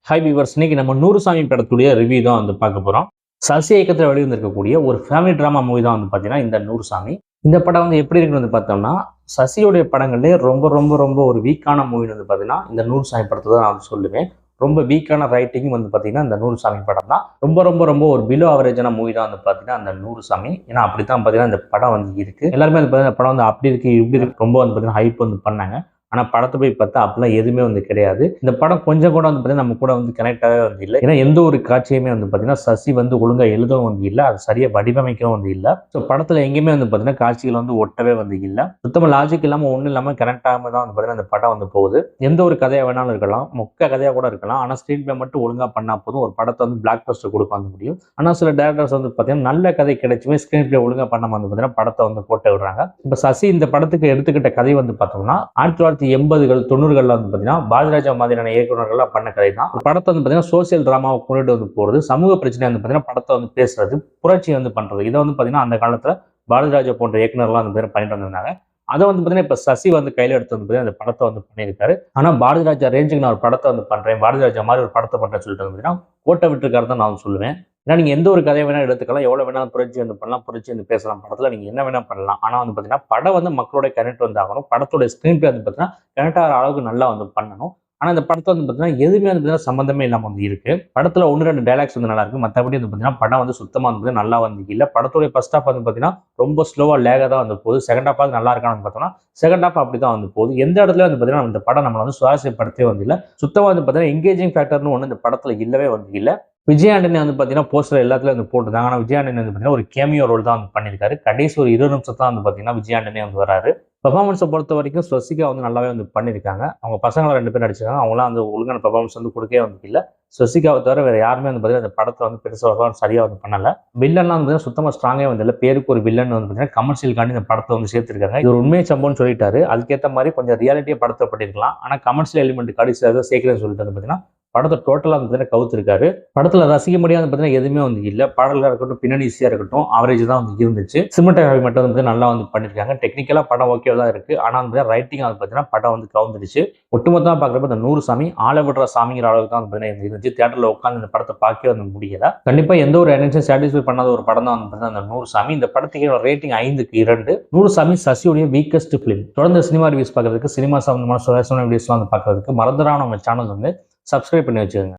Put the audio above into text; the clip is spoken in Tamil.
ஹாய் வியூவர்ஸ், இன்னைக்கு நம்ம நூறுசாமி படத்துடைய ரிவ்யூ தான் வந்து பார்க்க போகிறோம். சசி இயக்கத்தில் வெளிவந்திருக்கக்கூடிய ஒரு ஃபேமிலி ட்ராமா மூவி தான் வந்து பார்த்தீங்கன்னா இந்த நூறுசாமி. இந்த படம் வந்து எப்படி இருக்குன்னு வந்து பார்த்தோம்னா, சசியோடைய படங்கள்லேயே ரொம்ப ரொம்ப ரொம்ப ஒரு வீக்கான மூவின்னு வந்து பார்த்தீங்கன்னா இந்த நூறுசாமி படத்தை தான் நான் வந்து சொல்லுவேன். ரொம்ப வீக்கான ரைட்டிங் வந்து பார்த்தீங்கன்னா இந்த நூறுசாமி படம் தான். ரொம்ப ரொம்ப ரொம்ப ஒரு பிலோ அவரேஜான மூவி தான் வந்து பார்த்தீங்கன்னா அந்த நூறுசாமி. ஏன்னா அப்படி தான் பார்த்தீங்கன்னா இந்த படம் வந்து இருக்குது. எல்லாருமே வந்து பார்த்தீங்கன்னா படம் வந்து அப்படி இருக்குது இப்படி இருக்கு ரொம்ப வந்து பார்த்தீங்கன்னா ஹைப் வந்து பண்ணாங்க. ஆனால் படத்தை போய் பார்த்தா அப்படிலாம் எதுவுமே வந்து கிடையாது. இந்த படம் கொஞ்சம் கூட வந்து பார்த்தீங்கன்னா நம்ம கூட வந்து கனெக்டாகவே வந்து இல்லை. ஏன்னா எந்த ஒரு காட்சியுமே வந்து பார்த்தீங்கன்னா சசி வந்து ஒழுங்காக எழுதவும் வந்து இல்லை, அது சரியாக வடிவமைக்கவும் வந்து இல்லை. ஸோ படத்தில் எங்கேயுமே வந்து பார்த்தீங்கன்னா காட்சிகள் வந்து ஒட்டவே வந்து இல்லை. சுத்தமாக லாஜிக் இல்லாமல் ஒன்றும் இல்லாமல் கனெக்ட் ஆகாமல் தான் வந்து பார்த்தீங்கன்னா இந்த படம் வந்து போகுது. எந்த ஒரு கதையாக வேணாலும் இருக்கலாம், மொக்க கதையாக கூட இருக்கலாம். ஆனால் ஸ்க்ரீன் பிளே மட்டும் ஒழுங்காக பண்ணால் போதும் ஒரு படத்தை வந்து பிளாக் பஸ்டர் கொடுக்க வந்து முடியும். ஆனால் சில டேரக்டர்ஸ் வந்து பார்த்தீங்கன்னா நல்ல கதை கிடைச்சுமே ஸ்க்ரீன் பிளே ஒழுங்காக பண்ணாமல் வந்து பார்த்தீங்கன்னா படத்தை வந்து போட்டு விடுறாங்க. இப்போ சசி இந்த படத்துக்கு எடுத்துக்கிட்ட கதை வந்து பார்த்தோம்னா 1980கள் 90களில் வந்து பார்த்தீங்கன்னா பாரதிராஜா மாதிரியான இயக்குநர்கள்லாம் பண்ண கதை தான். படத்தை வந்து பார்த்தீங்கன்னா சோசியல் டிராமாவை கொண்டுட்டு வந்து போகிறது, சமூக பிரச்சனை வந்து பார்த்தீங்கன்னா படத்தை வந்து பேசுறது, புரட்சி வந்து பண்ணுறது. இதை வந்து பார்த்தீங்கன்னா அந்த காலத்தில் பாரதிராஜா போன்ற இயக்குநர்கள்லாம் வந்து பேர் பண்ணிட்டு வந்திருந்தாங்க. அதை வந்து பார்த்தீங்கன்னா இப்போ சசி வந்து கையில் எடுத்து வந்து அந்த படத்தை வந்து பண்ணியிருக்காரு. ஆனால் பாரதிராஜா ரேஞ்சுக்கு நான் ஒரு படத்தை வந்து பண்ணுறேன், பாரதிராஜா மாதிரி ஒரு படத்தை பண்ணுறேன்னு சொல்லிட்டு வந்து கோட்டை விட்டுருக்காரு தான் நான் சொல்லுவேன். ஏன்னா நீங்கள் எந்த ஒரு கதையை வேணால் எடுத்துக்கலாம், எவ்வளோ வேணாலும் புரட்சி வந்து பண்ணலாம், புரட்சி வந்து பேசலாம், படத்தில் நீங்கள் என்ன வேணால் பண்ணலாம். ஆனால் வந்து பார்த்தீங்கன்னா படம் வந்து மக்களோட கனெக்ட் வந்து ஆகணும், படத்தோட ஸ்க்ரீன் பிளே வந்து பார்த்தீங்கன்னா கனெக்ட் ஆகிற அளவுக்கு நல்லா வந்து பண்ணணும். ஆனால் இந்த படத்தை வந்து பார்த்தீங்கன்னா எதுவுமே வந்து பார்த்தீங்கன்னா சம்மந்தமே இல்லாமல் வந்து இருக்கு. படத்தில் 1-2 டைலாக்ஸ் வந்து நல்லா இருக்கு, மற்றபடி வந்து பார்த்தீங்கன்னா படம் வந்து சுத்தமாக வந்து நல்லா வந்து இல்லை. படத்துடைய ஃபர்ஸ்ட் ஹாஃப் வந்து பார்த்தீங்கன்னா ரொம்ப ஸ்லோவாக லேகாக தான் வந்து போகுது. செகண்ட் ஹாஃப் நல்லா இருக்கான்னு பார்த்தோம்னா செகண்ட் ஹாஃப் அப்படி தான் வந்து போகுது. எந்த இடத்துல வந்து பார்த்தீங்கன்னா இந்த படம் நம்மளை வந்து சுவாரஸ்யப்படுத்தவே வந்து இல்லை. சுத்தமாக வந்து பார்த்தீங்கன்னா எங்கேஜிங் ஃபேக்டர்னு ஒன்று இந்த படத்தில் இல்லவே வந்து இல்லை. விஜய் ஆண்டனி வந்து பார்த்தீங்கன்னா போஸ்டர் எல்லாத்துலயும் வந்து போட்டுருந்தாங்க. ஆனால் விஜய் ஆண்டனி வந்து பார்த்தீங்கன்னா ஒரு கேமியோ ரோல் தான் வந்து பண்ணியிருக்காரு. கடைசி ஒரு 20 நிமிஷம் தான் வந்து பார்த்தீங்கன்னா விஜய் ஆண்டனி வந்து வராரு. பெர்ஃபார்மன்ஸை பொறுத்த வரைக்கும் ஸ்வசிகா வந்து நல்லாவே வந்து பண்ணியிருக்காங்க. அவங்க பசங்களை 2 பேர் நடிச்சிருக்காங்க. அவங்களாம் வந்து ஒழுங்கான பெர்ஃபார்மன்ஸ் வந்து கொடுக்கவே வந்து இல்லை. ஸ்வசிகாவை தவிர வேறு யாருமே வந்து பார்த்தீங்கன்னா இந்த படத்தை வந்து பெருசாக பெர்ஃபார்மன்ஸ் சரியாக வந்து பண்ணலை. வில்லன்லாம் வந்து சுத்தமாக ஸ்ட்ராங்கே வந்து இல்லை. பேருக்கு ஒரு வில்லன் வந்து பார்த்தீங்கன்னா கமர்ஷியலுக்காண்டி இந்த படத்தை வந்து சேர்த்துருக்காங்க. இது ஒரு உண்மையை சம்பவம்னு சொல்லிட்டாரு. அதுக்கேற்ற மாதிரி கொஞ்சம் ரியாலிட்டியாக படுத்தப்பட்டிருக்கலாம். ஆனால் கமர்ஷியல் எலிமெண்ட் கடைசியாக சேர்க்கிறேன்னு சொல்லிட்டு வந்து பார்த்தீங்கன்னா படத்தை டோட்டலாக வந்து பார்த்தீங்கன்னா கவுத்திருக்காரு. படத்தில் ரசிக்க முடியாத பார்த்தீங்கன்னா எதுவுமே வந்து இல்லை. பாடலாக இருக்கட்டும், பின்னணி இசையாக இருக்கட்டும், ஆவரேஜ் தான் வந்து இருந்துச்சு. சினிமாட்டோகிராஃபி மட்டும் வந்து நல்லா வந்து பண்ணியிருக்காங்க. டெக்னிக்கலாக படம் ஓகே தான் இருக்குது. ஆனால் வந்து ரைட்டிங் வந்து பார்த்தீங்கன்னா படம் வந்து கவுந்துருச்சு. ஒட்டுமொத்தமாக பார்க்குறப்ப இந்த 100 சாமி ஆள விடுற சாமிங்கிற அளவுக்கு தான் வந்து பார்த்தீங்கன்னா இருந்துச்சு. தியேட்டரில் உட்காந்து இந்த படத்தை பார்க்கவே வந்து முடியல. கண்டிப்பாக எந்த ஒரு என்என்ஸும் சாட்டிஸ்ஃபை பண்ணாத ஒரு படம் தான் வந்து பார்த்தீங்கன்னா அந்த 100 சாமி. இந்த படத்துக்கு ரேட்டிங் 5க்கு 2. 100 சாமி சசியுடைய வீக்கஸ்ட் ஃபிலிம். தொடர்ந்து சினிமா ரிவ்யூஸ் பார்க்கறதுக்கு, சினிமா சம்பந்தமான சுவாரஸ்யமான வீடியோஸ்லாம் வந்து பார்க்கறதுக்கு மறந்துடாம நம்ம சேனல் வந்து சப்ஸ்கிரைப் பண்ணி வச்சுக்கோங்க.